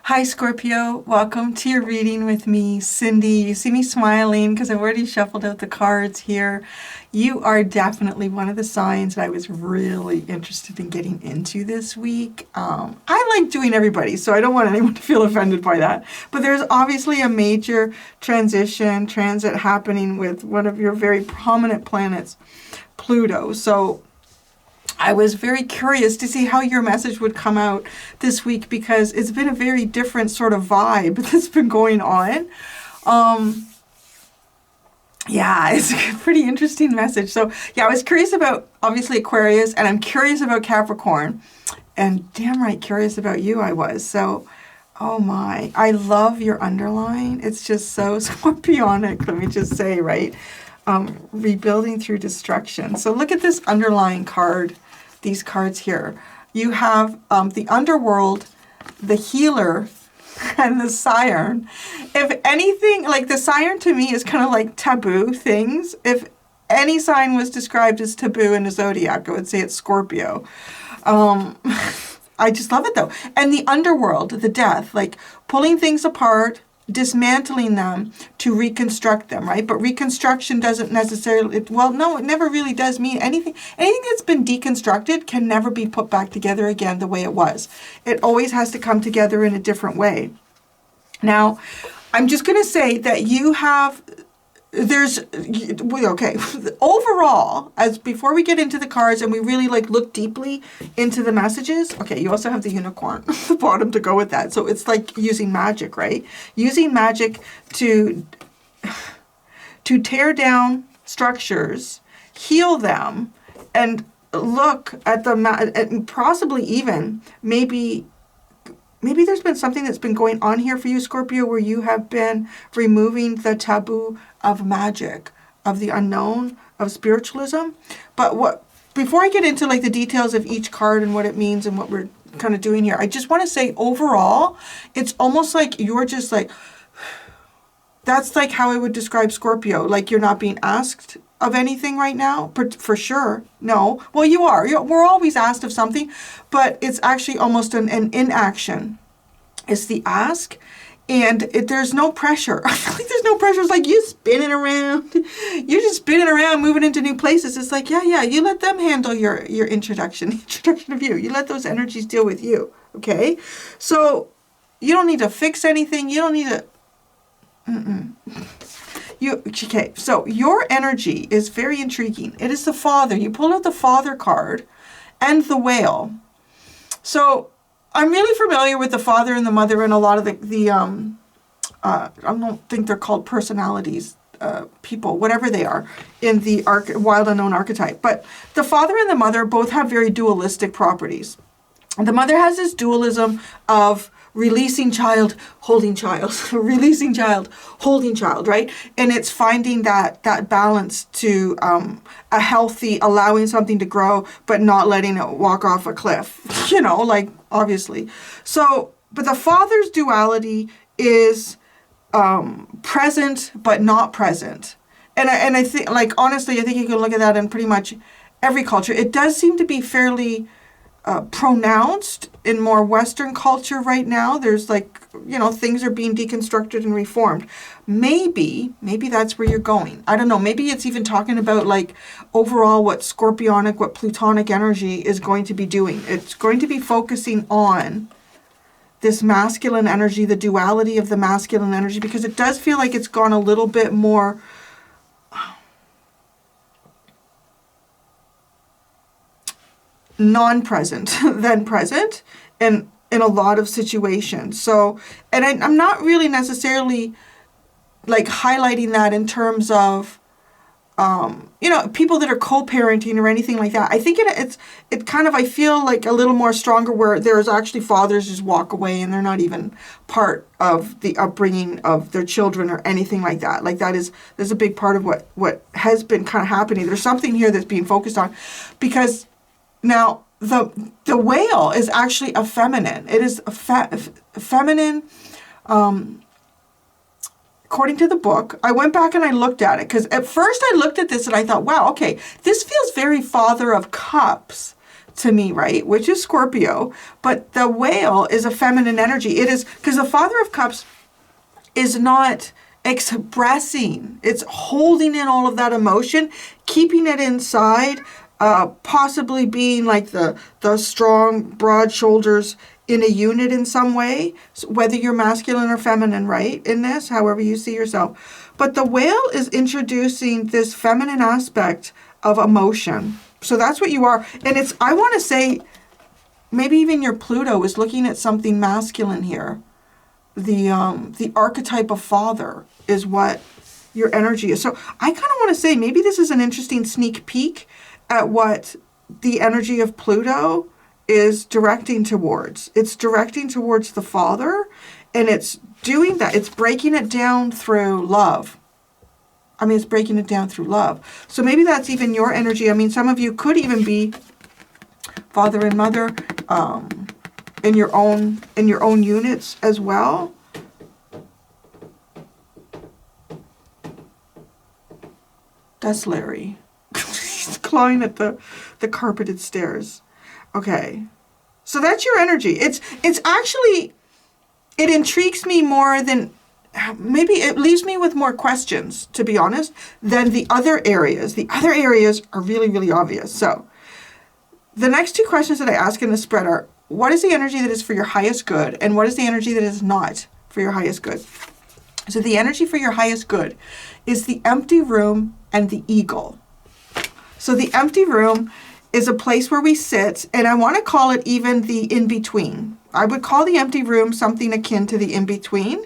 Hi Scorpio, welcome to your reading with me, Cindy. You see me smiling because I've already shuffled out the cards here. You are definitely one of the signs that I was really interested in getting into this week. I like doing everybody, so I don't want anyone to feel offended by that. But there's obviously a major transit happening with one of your very prominent planets, Pluto. So I was very curious to see how your message would come out this week because it's been a very different sort of vibe that's been going on. Yeah, it's a pretty interesting message. So yeah, I was curious about obviously Aquarius, and I'm curious about Capricorn, and damn right curious about you I was. So, oh my, I love your underline. It's just so scorpionic, let me just say, right? Rebuilding through destruction. So look at this underlying card. These cards here. You have the underworld, the healer, and the siren. If anything, like the siren to me is kind of like taboo things. If any sign was described as taboo in the zodiac, I would say it's Scorpio. I just love it though. And the underworld, the death, like pulling things apart, dismantling them to reconstruct them, right? But reconstruction doesn't necessarily, well, no, it never really does mean anything. Anything that's been deconstructed can never be put back together again the way it was. It always has to come together in a different way. Now, I'm just going to say that you have, okay, overall, as before we get into the cards and we really like look deeply into the messages, okay, you also have the unicorn at the bottom to go with that. So it's like using magic, right? Using magic to tear down structures, heal them, and look at and possibly even maybe there's been something that's been going on here for you, Scorpio, where you have been removing the taboo of magic, of the unknown, of spiritualism. But before I get into like the details of each card and what it means and what we're kind of doing here, I just want to say overall, it's almost like you're just like, that's like how I would describe Scorpio. Like you're not being asked of anything right now, for sure. No. Well, you are. We're always asked of something, but it's actually almost an inaction. It's the ask, and there's no pressure. I feel like there's no pressure. It's like you spinning around. You're just spinning around, moving into new places. It's like, yeah, you let them handle your introduction of you. You let those energies deal with you, okay? So you don't need to fix anything. You don't need to... Okay, so your energy is very intriguing. It is the Father. You pull out the Father card and the Whale. So I'm really familiar with the Father and the Mother and a lot of I don't think they're called personalities, people, whatever they are, in the wild unknown archetype. But the Father and the Mother both have very dualistic properties. The Mother has this dualism of releasing child, holding child, releasing child, holding child, right? And it's finding that balance to a healthy, allowing something to grow, but not letting it walk off a cliff, like obviously. So, but the Father's duality is present, but not present. And I think, like, honestly, I think you can look at that in pretty much every culture. It does seem to be fairly pronounced in more Western culture right now. There's like, things are being deconstructed and reformed. Maybe that's where you're going. I don't know. Maybe it's even talking about like overall what scorpionic, what plutonic energy is going to be doing. It's going to be focusing on this masculine energy, the duality of the masculine energy, because it does feel like it's gone a little bit more non-present than present in a lot of situations. So, and I'm not really necessarily like highlighting that in terms of, people that are co-parenting or anything like that. I think it kind of, I feel like a little more stronger where there's actually fathers just walk away and they're not even part of the upbringing of their children or anything like that. Like there's a big part of what has been kind of happening. There's something here that's being focused on because now, the whale is actually a feminine. It is a feminine, according to the book. I went back and I looked at it because at first I looked at this and I thought, wow, okay, this feels very Father of Cups. to me, right? Which is Scorpio. But the whale is a feminine energy. It is, because the Father of Cups is not expressing. It's holding in all of that emotion, keeping it inside, possibly being like the strong, broad shoulders in a unit in some way, so whether you're masculine or feminine, right? In this, however you see yourself. But the whale is introducing this feminine aspect of emotion. So that's what you are. And it's, I want to say, maybe even your Pluto is looking at something masculine here. The archetype of father is what your energy is. So I kind of want to say maybe this is an interesting sneak peek at what the energy of Pluto is directing towards. It's directing towards the father, and it's doing that. It's breaking it down through love. I mean, it's breaking it down through love. So maybe that's even your energy. I mean, some of you could even be father and mother, in your own units as well. That's Larry. He's clawing at the carpeted stairs. Okay. So that's your energy. It's actually, it intrigues me more than, maybe it leaves me with more questions, to be honest, than the other areas. The other areas are really, really obvious. So the next two questions that I ask in the spread are, what is the energy that is for your highest good? And what is the energy that is not for your highest good? So the energy for your highest good is the empty room and the eagle. So the empty room is a place where we sit, and I want to call it even the in-between. I would call the empty room something akin to the in-between.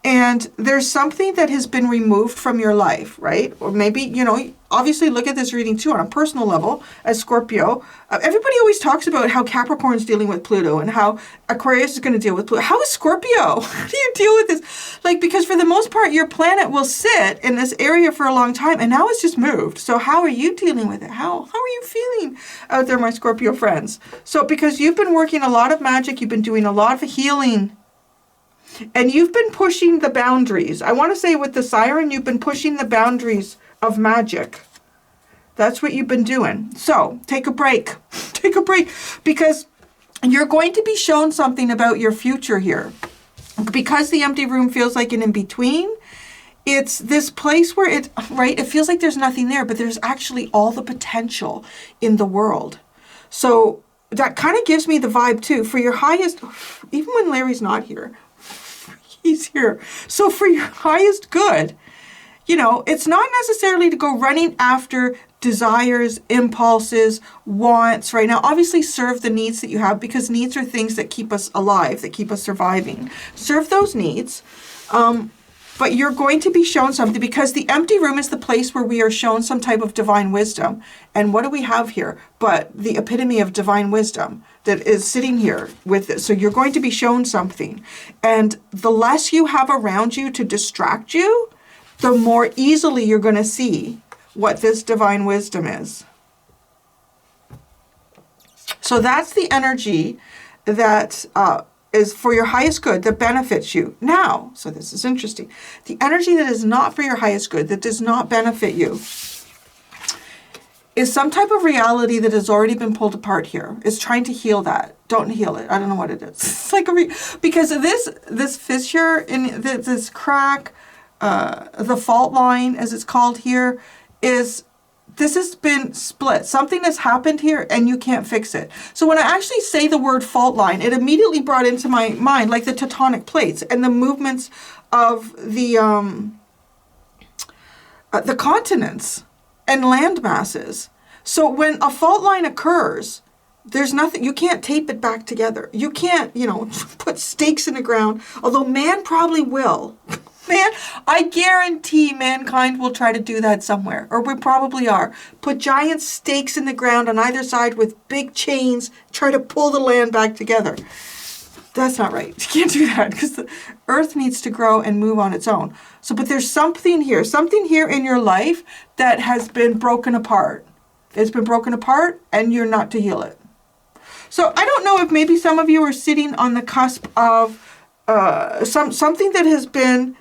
And there's something that has been removed from your life, right? Or maybe, you know, obviously look at this reading too on a personal level as Scorpio. Everybody always talks about how Capricorn's dealing with Pluto and how Aquarius is going to deal with Pluto. Are Scorpio? How do you deal with this? Like, because for the most part, your planet will sit in this area for a long time, and now it's just moved. So how are you dealing with it? How are you feeling out there, my Scorpio friends? So because you've been working a lot of magic, you've been doing a lot of healing, and you've been pushing the boundaries. I want to say with the siren, you've been pushing the boundaries of magic. That's what you've been doing. So take a break. Take a break, because you're going to be shown something about your future here. Because the empty room feels like an in-between, it's this place where it feels like there's nothing there, but there's actually all the potential in the world. So that kind of gives me the vibe too. For your highest, even when Larry's not here, he's here. So for your highest good, you know, it's not necessarily to go running after desires, impulses, wants right now. Obviously serve the needs that you have, because needs are things that keep us alive, that keep us surviving. Serve those needs. But you're going to be shown something, because the empty room is the place where we are shown some type of divine wisdom. And what do we have here but the epitome of divine wisdom that is sitting here with it? So you're going to be shown something. And the less you have around you to distract you, the more easily you're going to see what this divine wisdom is. So that's the energy that is for your highest good, that benefits you. Now, so this is interesting. The energy that is not for your highest good, that does not benefit you, is some type of reality that has already been pulled apart here. It's trying to heal that. Don't heal it. I don't know what it is. It's like because this fissure in this crack, the fault line, as it's called here, this has been split. Something has happened here and you can't fix it. So when I actually say the word fault line, it immediately brought into my mind like the tectonic plates and the movements of the continents and land masses. So when a fault line occurs, there's nothing, you can't tape it back together. You can't, put stakes in the ground, although man probably will. Man, I guarantee mankind will try to do that somewhere, or we probably are. Put giant stakes in the ground on either side with big chains, try to pull the land back together. That's not right. You can't do that, because the earth needs to grow and move on its own. So, but there's something here in your life that has been broken apart. It's been broken apart and you're not to heal it. So I don't know if maybe some of you are sitting on the cusp of something that has been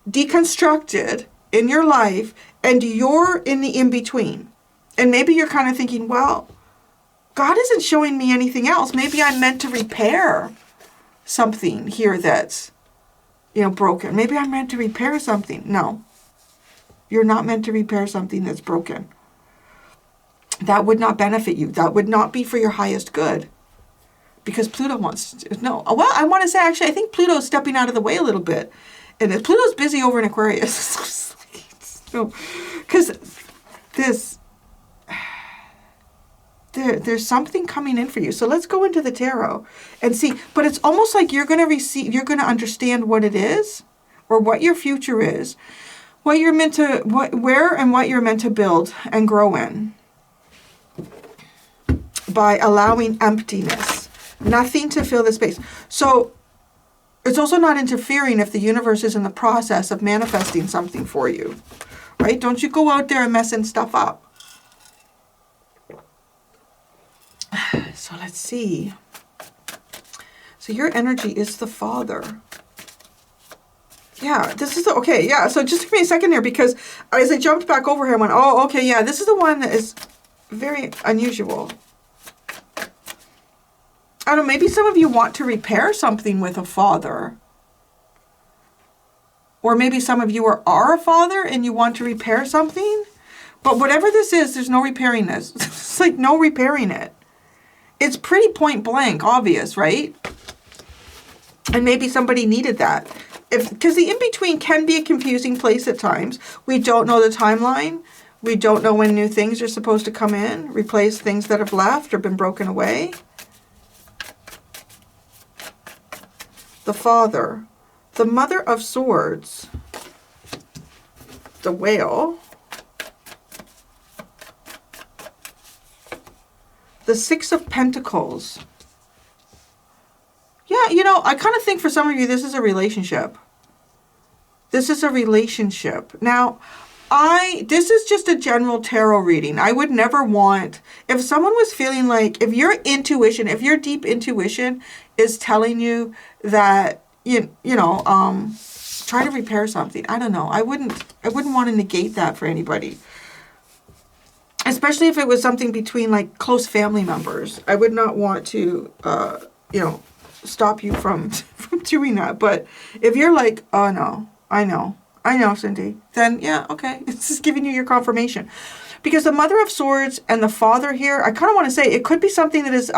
deconstructed in your life, and you're in the in-between. And maybe you're kind of thinking, well, God isn't showing me anything else. Maybe I'm meant to repair something here that's, you know, broken. Maybe I'm meant to repair something. No. You're not meant to repair something that's broken. That would not benefit you. That would not be for your highest good. Because Pluto wants to, no. Well, I want to say, actually, I think Pluto's stepping out of the way a little bit. And Pluto's busy over in Aquarius. Because there's something coming in for you. So let's go into the tarot and see. But it's almost like you're going to understand what it is, or what your future is, what you're meant to, where and what you're meant to build and grow in, by allowing emptiness, nothing to fill the space. So it's also not interfering if the universe is in the process of manifesting something for you, right? Don't you go out there and messing stuff up. So let's see. So your energy is the Father. Yeah, this is the, okay, yeah. So just give me a second here, because as I jumped back over here, I went, oh, okay, yeah, this is the one that is very unusual. I don't know, maybe some of you want to repair something with a father. Or maybe some of you are a father and you want to repair something. But whatever this is, there's no repairing this. It's like no repairing it. It's pretty point blank, obvious, right? And maybe somebody needed that. Because the in-between can be a confusing place at times. We don't know the timeline. We don't know when new things are supposed to come in, replace things that have left or been broken away. The Father, the Mother of Swords, the Whale, the Six of Pentacles. Yeah, you know, I kind of think for some of you, this is a relationship. This is a relationship. Now, this is just a general tarot reading. I would never want, if someone was feeling like, if your intuition, if your deep intuition is telling you that, you know, try to repair something. I don't know. I wouldn't want to negate that for anybody. Especially if it was something between like close family members. I would not want to, you know, stop you from doing that. But if you're like, oh no, I know, Cindy, then yeah, okay. It's just giving you your confirmation. Because the Mother of Swords and the Father here, I kind of want to say it could be something that is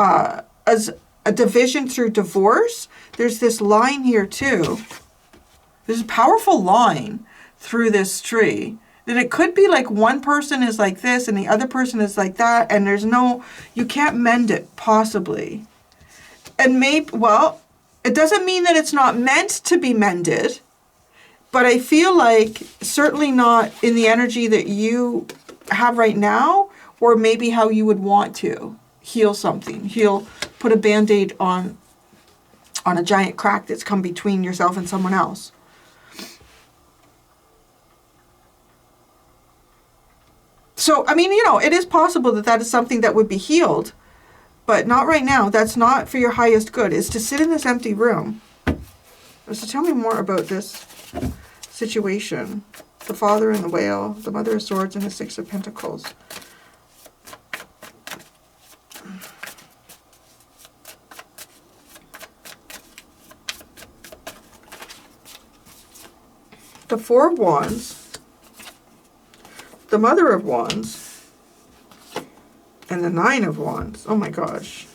as a division through divorce. There's this line here too. There's a powerful line through this tree. And it could be like one person is like this and the other person is like that. And there's no, you can't mend it, possibly. And maybe, well, it doesn't mean that it's not meant to be mended. But I feel like certainly not in the energy that you have right now, or maybe how you would want to heal something. Put a Band-Aid on a giant crack that's come between yourself and someone else. So, I mean, you know, it is possible that that is something that would be healed, but not right now. That's not for your highest good. It's to sit in this empty room. So tell me more about this situation. The Father and the Whale, the Mother of Swords and the Six of Pentacles. The Four of Wands, the Mother of Wands, and the Nine of Wands. Oh my gosh.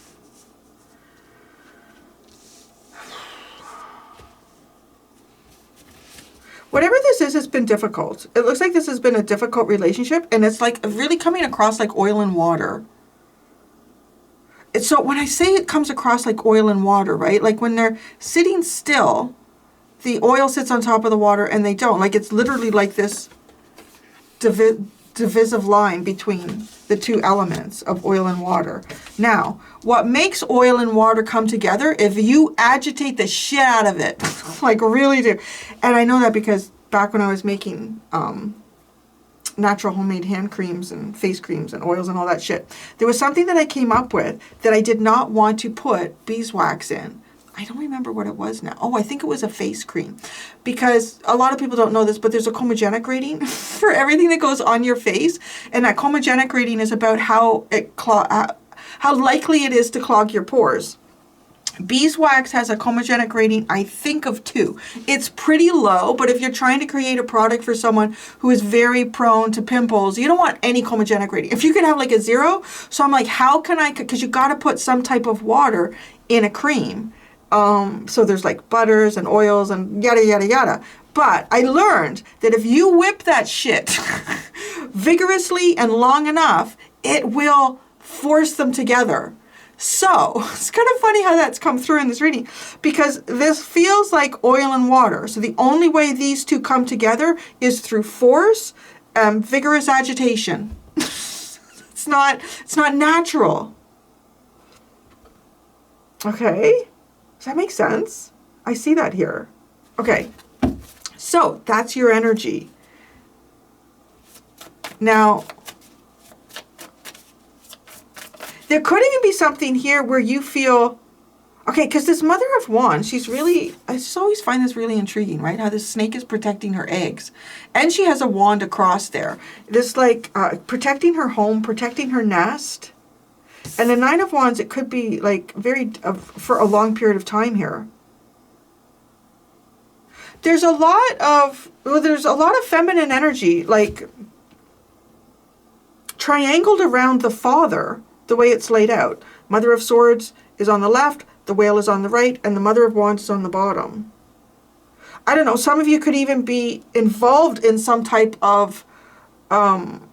Whatever this is, it's been difficult. It looks like this has been a difficult relationship, and it's like really coming across like oil and water. So when I say it comes across like oil and water, right? Like when they're sitting still, the oil sits on top of the water and they don't. Like it's literally like this divisive line between the two elements of oil and water. Now, what makes oil and water come together, if you agitate the shit out of it, like really do. And I know that because back when I was making natural homemade hand creams and face creams and oils and all that shit, there was something that I came up with that I did not want to put beeswax in. I don't remember what it was now. Oh, I think it was a face cream. Because a lot of people don't know this, but there's a chromogenic rating for everything that goes on your face. And that chromogenic rating is about how how likely it is to clog your pores. Beeswax has a comedogenic rating, I think, of 2. It's pretty low, but if you're trying to create a product for someone who is very prone to pimples, you don't want any comedogenic rating. If you could have like a 0, so I'm like, how can I, because you got to put some type of water in a cream. So there's like butters and oils and yada, yada, yada. But I learned that if you whip that shit vigorously and long enough, it will force them together. So it's kind of funny how that's come through in this reading, because this feels like oil and water. So the only way these two come together is through force, vigorous agitation. It's not natural. Okay. Does that make sense? I see that here. Okay. So that's your energy. Now, there could even be something here where you feel, okay, because this Mother of Wands, she's really, I just always find this really intriguing, right? How this snake is protecting her eggs. And she has a wand across there. This like protecting her home, protecting her nest. And the Nine of Wands, it could be like very, for a long period of time here. There's a lot of, well, there's a lot of feminine energy, like triangled around the father, the way it's laid out. Mother of Swords is on the left, the Whale is on the right, and the Mother of Wands is on the bottom. I don't know, some of you could even be involved in some type of, not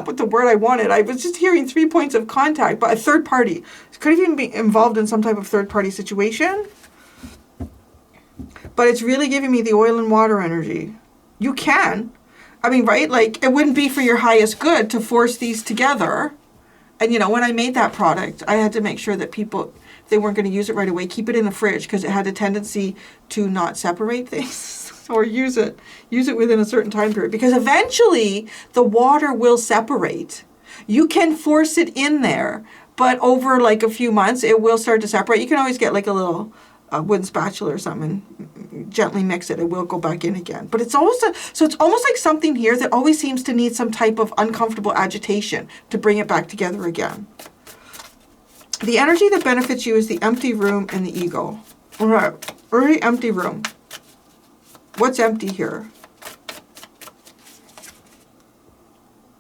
with the word I wanted, I was just hearing 3 points of contact, but a third party. Could even be involved in some type of third party situation. But it's really giving me the oil and water energy. You can. I mean, right? Like, it wouldn't be for your highest good to force these together. And, you know, when I made that product, I had to make sure that people, if they weren't going to use it right away, keep it in the fridge, because it had a tendency to not separate things or use it within a certain time period. Because eventually, the water will separate. You can force it in there, but over like a few months, it will start to separate. You can always get like a little wooden spatula or something and gently mix it. It will go back in again. But it's almost so it's almost like something here that always seems to need some type of uncomfortable agitation to bring it back together again. The energy that benefits you is the empty room and the ego. All right, very empty room. What's empty here?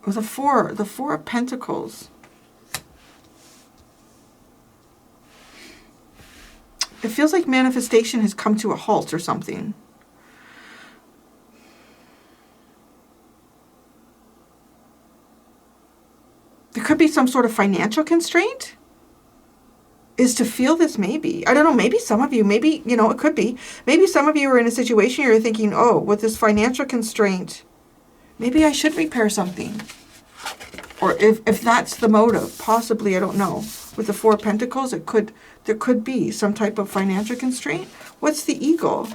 Oh, the Four of Pentacles. It feels like manifestation has come to a halt or something. There could be some sort of financial constraint. Is to feel this maybe. I don't know, maybe some of you, maybe, you know, it could be. Maybe some of you are in a situation you're thinking, oh, with this financial constraint, maybe I should repair something. Or if that's the motive, possibly, I don't know. With the Four of Pentacles, there could be some type of financial constraint. What's the ego?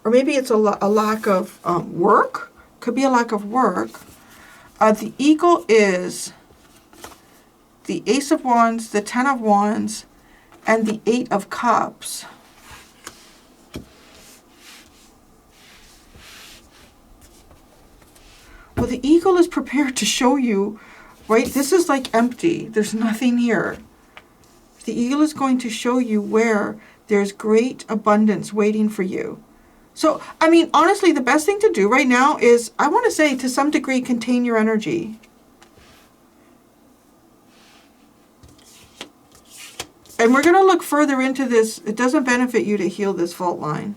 Or maybe it's a lack of work. Could be a lack of work. The eagle is the Ace of Wands, the Ten of Wands, and the Eight of Cups. Well, the eagle is prepared to show you, right? This is like empty. There's nothing here. The eagle is going to show you where there's great abundance waiting for you. So, I mean, honestly, the best thing to do right now is, I want to say, to some degree, contain your energy. And we're going to look further into this. It doesn't benefit you to heal this fault line.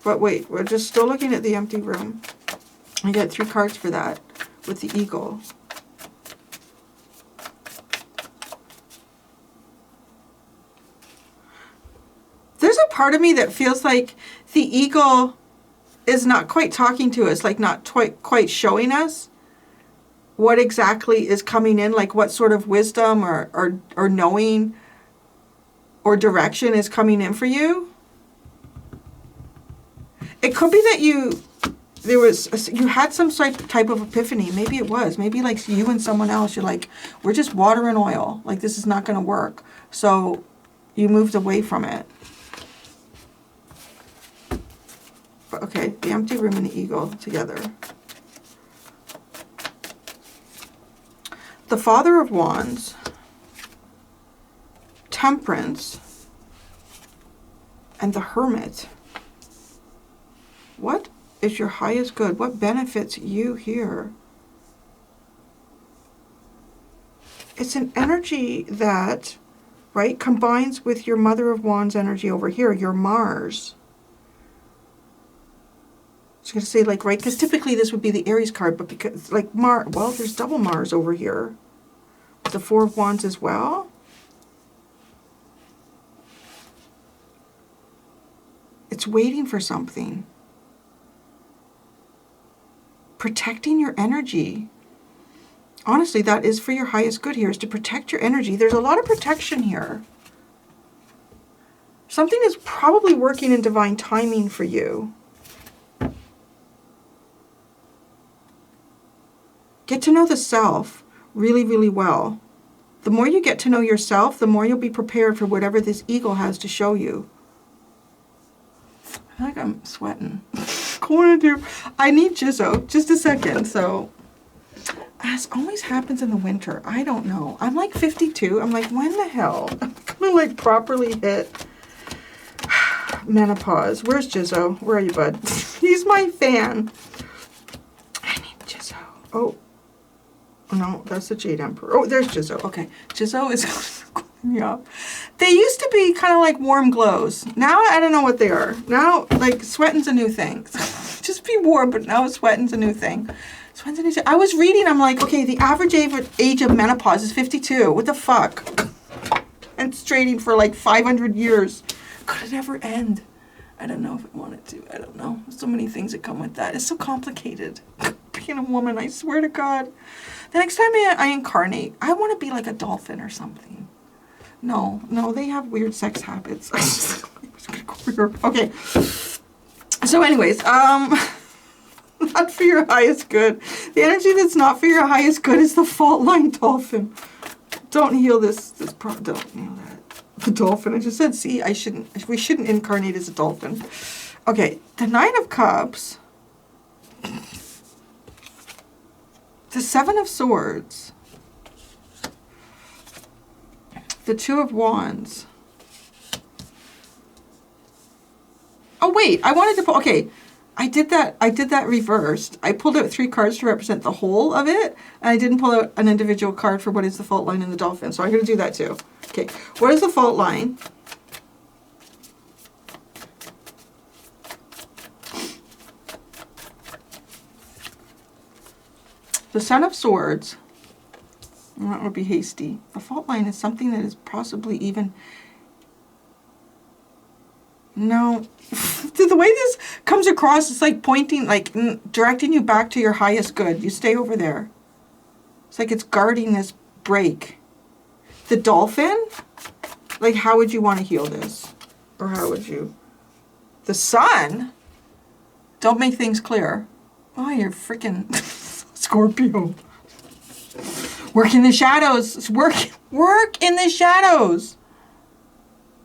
But wait, we're just still looking at the empty room. I get 3 cards for that with the eagle. There's a part of me that feels like the eagle is not quite talking to us, like not quite showing us what exactly is coming in, like what sort of wisdom or knowing or direction is coming in for you. It could be that you had some type of epiphany. Maybe it was. Maybe like you and someone else, you're like, we're just water and oil. Like, this is not going to work. So you moved away from it. But okay, the empty room and the eagle together. the Father of Wands, Temperance, and the Hermit. What is your highest good? What benefits you here? It's an energy that, right, combines with your Mother of Wands energy over here, your Mars. I was going to say, like, right, because typically this would be the Aries card, but because, like, well, there's double Mars over here. The Four of Wands as well. It's waiting for something. Protecting your energy. Honestly, that is for your highest good here, is to protect your energy. There's a lot of protection here. Something is probably working in divine timing for you. Get to know the self really, really well. The more you get to know yourself, the more you'll be prepared for whatever this eagle has to show you. I feel like I'm sweating. I need Jizzo. Just a second. So, as always happens in the winter, I don't know. I'm like 52. I'm like, when the hell? I'm gonna like properly hit menopause. Where's Jizzo? Where are you, bud? He's my fan. I need Jizzo. Oh no, that's the Jade Emperor. Oh, there's Jizzo. Okay, Jizzo is going me up. They used to be kind of like warm glows. Now I don't know what they are. Now, like, sweating's a new thing. Just be warm, but now sweating's a new thing. I was reading, I'm like, okay, the average age of menopause is 52. What the fuck? Menstruating for like 500 years. Could it ever end? I don't know if I want it to. I don't know. There's so many things that come with that. It's so complicated. Being a woman, I swear to God. The next time I incarnate, I want to be like a dolphin or something. No, they have weird sex habits. Okay. So anyways, not for your highest good. The energy that's not for your highest good is the fault line dolphin. Don't heal don't heal that. The dolphin. I just said, see, we shouldn't incarnate as a dolphin. Okay, the Nine of Cups. The Seven of Swords. The Two of Wands. Oh wait, I wanted to put, okay. I did that reversed. I pulled out 3 cards to represent the whole of it, and I didn't pull out an individual card for what is the fault line in the dolphin. So I'm going to do that too. Okay, what is the fault line? The Son of Swords. That would be hasty. The fault line is something that is possibly even... No. The way this comes across, it's like pointing, like directing you back to your highest good. You stay over there. It's like it's guarding this break. The dolphin? Like, how would you want to heal this? Or how would you? The sun? Don't make things clear. Oh, you're freaking Scorpio. Work in the shadows. Work in the shadows.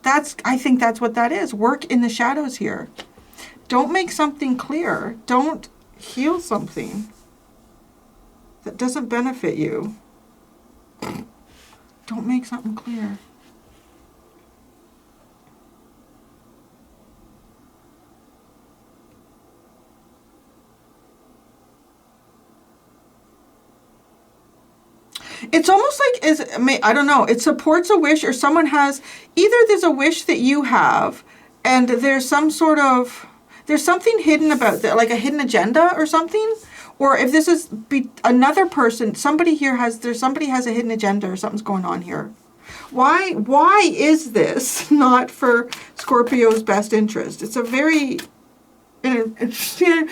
I think that's what that is. Work in the shadows here. Don't make something clear. Don't heal something that doesn't benefit you. Don't make something clear. It's almost like, I don't know, it supports a wish, or someone has, either there's a wish that you have, and there's some sort of, there's something hidden about that, like a hidden agenda or something. Or if this is another person, somebody has a hidden agenda or something's going on here. Why is this not for Scorpio's best interest? It's a very interesting,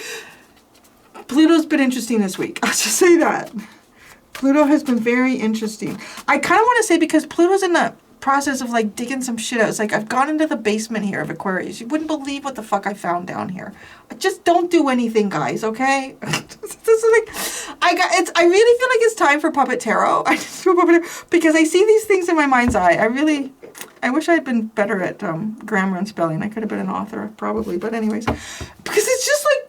Pluto's been interesting this week. I'll just say that. Pluto has been very interesting. I kind of want to say, because Pluto's in the process of like digging some shit out. It's like I've gone into the basement here of Aquarius. You wouldn't believe what the fuck I found down here. Just don't do anything, guys, okay? This is like, I really feel like it's time for Puppet Tarot. I just feel Puppet Tarot because I see these things in my mind's eye. I wish I had been better at grammar and spelling. I could have been an author, probably. But anyways, because it's just like,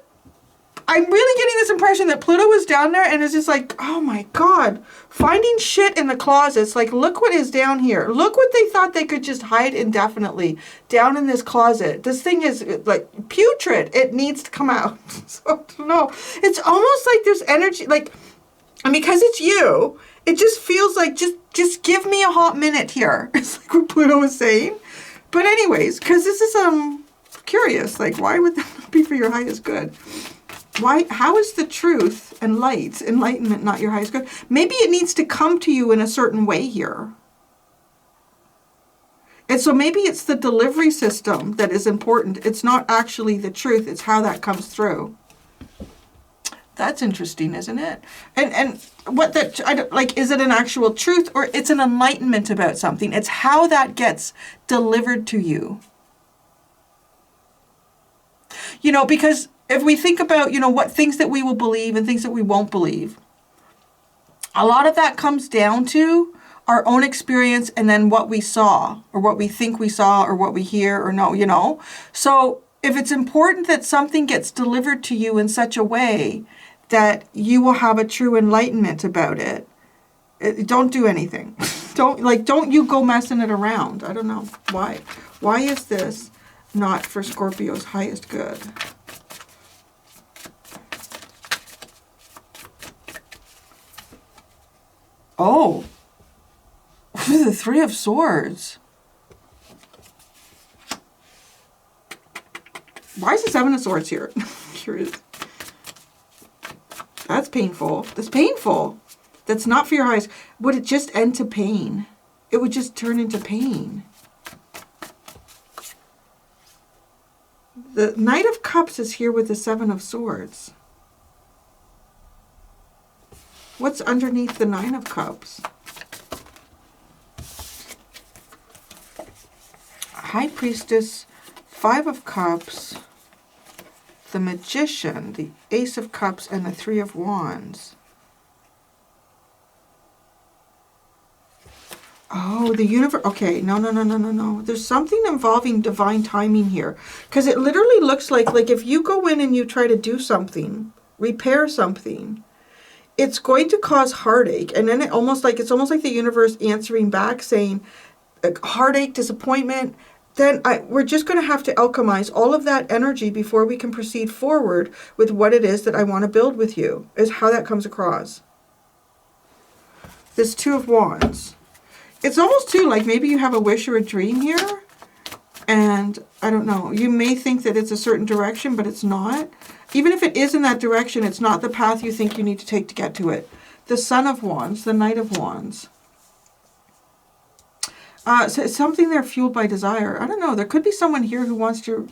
I'm really getting this impression that Pluto was down there and is just like, oh my God, finding shit in the closets. Like, look what is down here. Look what they thought they could just hide indefinitely down in this closet. This thing is like putrid. It needs to come out. So I don't know. It's almost like there's energy, like, and because it's you, it just feels like just give me a hot minute here. It's like what Pluto was saying. But anyways, because this is curious, like why would that not be for your highest good? Why? How is the truth and light, enlightenment, not your highest good? Maybe it needs to come to you in a certain way here. And so maybe it's the delivery system that is important. It's not actually the truth. It's how that comes through. That's interesting, isn't it? And what that, I don't, like, is it an actual truth or it's an enlightenment about something? It's how that gets delivered to you. You know, because if we think about, you know, what things that we will believe and things that we won't believe, a lot of that comes down to our own experience and then what we saw or what we think we saw or what we hear or know, you know. So if it's important that something gets delivered to you in such a way that you will have a true enlightenment about it, don't do anything. Don't you go messing it around. I don't know. Why? Why is this not for Scorpio's highest good? Oh, the Three of Swords. Why is the Seven of Swords here? Curious. That's painful. That's painful. That's not for your highest. Would it just end to pain? It would just turn into pain. The Knight of Cups is here with the Seven of Swords. What's underneath the Nine of Cups? High Priestess, Five of Cups, the Magician, the Ace of Cups, and the Three of Wands. Oh, the universe. Okay, no. There's something involving divine timing here. Because it literally looks like if you go in and you try to do something, repair something, it's going to cause heartache. And then it's almost like the universe answering back saying, heartache, disappointment. Then we're just going to have to alchemize all of that energy before we can proceed forward with what it is that I want to build with you, is how that comes across. This Two of Wands. It's almost too like maybe you have a wish or a dream here. And I don't know, you may think that it's a certain direction, but it's not. Even if it is in that direction, it's not the path you think you need to take to get to it. The Sun of Wands, the Knight of Wands. So it's something there fueled by desire. I don't know. There could be someone here who wants to,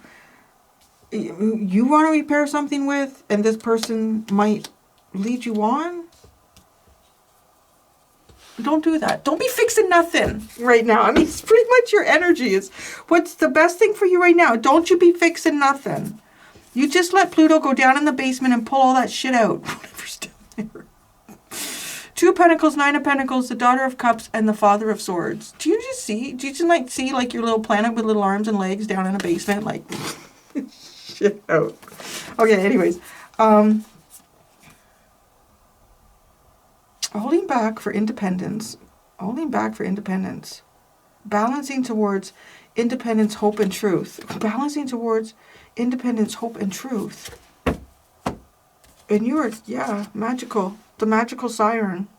you want to repair something with, and this person might lead you on. Don't do that. Don't be fixing nothing right now. I mean, it's pretty much your energy. Is what's the best thing for you right now. Don't you be fixing nothing. You just let Pluto go down in the basement and pull all that shit out. Whatever's down there. Two of Pentacles, Nine of Pentacles, the Daughter of Cups, and the Father of Swords. Do you just see like your little planet with little arms and legs down in a basement? Like, shit out. Okay, anyways. Holding back for independence. Holding back for independence. Balancing towards independence, hope, and truth. Balancing towards independence, hope, and truth. And you are, yeah, magical. The magical siren.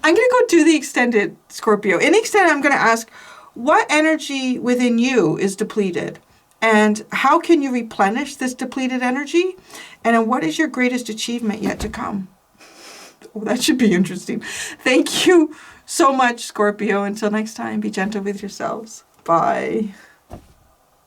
I'm going to go do the extended, Scorpio. In extended, I'm going to ask, what energy within you is depleted? And how can you replenish this depleted energy? And what is your greatest achievement yet to come? Oh, that should be interesting. Thank you so much, Scorpio. Until next time, be gentle with yourselves. Bye.